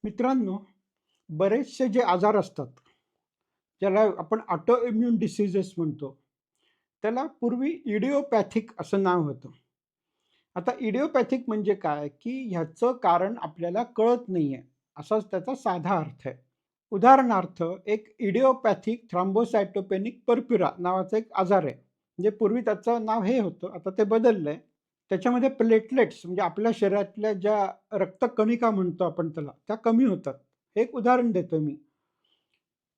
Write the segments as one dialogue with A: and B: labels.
A: मित्रांनो, बरेचसे जे आजार असतात, ज्याला आपण ऑटो इम्यून डिसीजेस म्हणतो, त्याला पूर्वी इडिओपॅथिक असं नाव होतं. आता इडिओपॅथिक म्हणजे काय, की ह्याचं कारण आपल्याला कळत नाहीये, असाच त्याचा साधा अर्थ आहे. उदाहरणार्थ, एक इडिओपॅथिक थ्रॉम्बोसायटोपेनिक पर्प्युरा नावाचा एक आजार आहे. म्हणजे पूर्वी त्याचं नाव हे होतं, आता ते बदललंय. त्याच्यामध्ये प्लेटलेट्स म्हणजे आपल्या शरीरातल्या ज्या रक्तकणिका म्हणतो आपण त्याला, त्या कमी होतात. हे एक उदाहरण देतोय मी.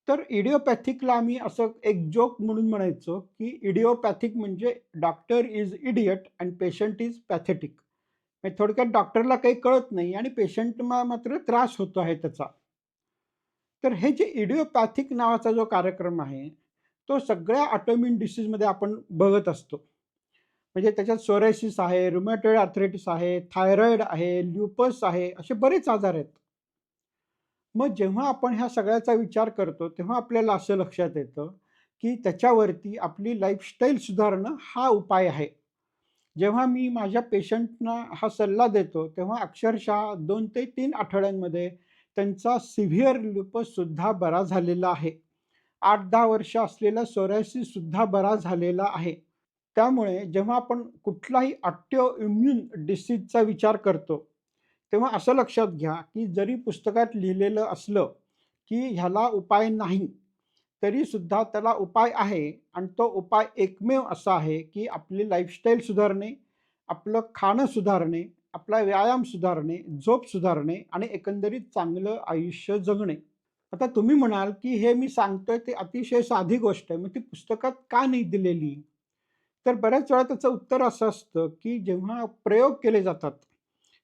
A: तर इडिओपॅथिकला आम्ही असं एक जोक म्हणून म्हणायचो, की इडिओपॅथिक म्हणजे doctor is idiot and patient is pathetic. म्हणजे थोडक्यात डॉक्टरला काही कळत नाही आणि पेशंटला मात्र त्रास होतो आहे त्याचा. तर हे जे इडिओपॅथिक नावाचा जो कार्यक्रम आहे, तो सगळ्या ऑटोइम्यून डिसीजमध्ये आपण बघत असतो. म्हणजे त्याच्यात सोरायसिस आहे, रुमॅटॉइड आर्थरायटिस आहे, थायरॉईड आहे, ल्युपस आहे, असे बरेच आजार आहेत. मग जेव्हा आपण ह्या सगळ्याचा विचार करतो, तेव्हा आपल्याला असं लक्षात येतं, की त्याच्यावरती आपली लाईफस्टाईल सुधारणं हा उपाय आहे. जेव्हा मी माझ्या पेशंटना हा सल्ला देतो, तेव्हा अक्षरशः 2 ते 3 आठवड्यांमध्ये त्यांचा सिव्हिअर लुपससुद्धा बरा झालेला आहे. 8-10 वर्ष असलेला सोरायसिससुद्धा बरा झालेला आहे. त्यामुळे जेव्हा आपण कुठलाही ऑटो इम्यून डिसीजचा विचार करतो, तेव्हा असं लक्षात घ्या, की जरी पुस्तकात लिहिलेलं असलं, की ह्याला उपाय नाही, तरीसुद्धा त्याला उपाय आहे आणि तो उपाय एकमेव असा आहे, की आपली लाईफस्टाईल सुधारणे, आपलं खाणं सुधारणे, आपला व्यायाम सुधारणे, झोप सुधारणे आणि एकंदरीत चांगलं आयुष्य जगणे. आता तुम्ही म्हणाल, की हे मी सांगतोय ते अतिशय साधी गोष्ट आहे. मग ती पुस्तकात का नाही दिलेली? तर बऱ्याच वेळा त्याचं उत्तर असं असतं, की जेव्हा प्रयोग केले जातात,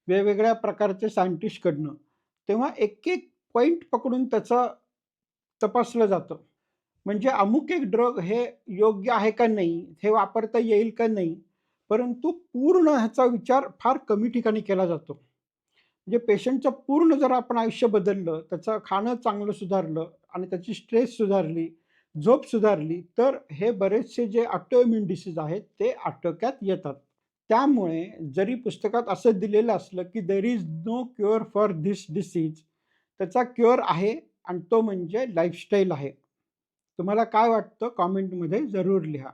A: वेगवेगळ्या प्रकारचे सायंटिस्टकडनं, तेव्हा एक-एक पॉइंट पकडून त्याचं तपासलं जातं. म्हणजे अमुक एक ड्रग हे योग्य आहे का नाही, हे वापरता येईल का नाही, परंतु पूर्ण ह्याचा विचार फार कमी ठिकाणी केला जातो. म्हणजे पेशंटचं पूर्ण जर आपण आयुष्य बदललं, त्याचं खाणं चांगलं सुधारलं आणि त्याची स्ट्रेस सुधारली, झोप सुधारली, तर हे बरेचसे जे ऑटोइम्यून डिसीज आहेत, ते आटोक्यात येतात. त्यामुळे जरी पुस्तकात असं दिलेलं असलं, की there is no cure for this disease, त्याचा क्युअर आहे आणि तो म्हणजे लाईफस्टाईल आहे. तुम्हाला काय वाटतं कमेंटमध्ये जरूर लिहा.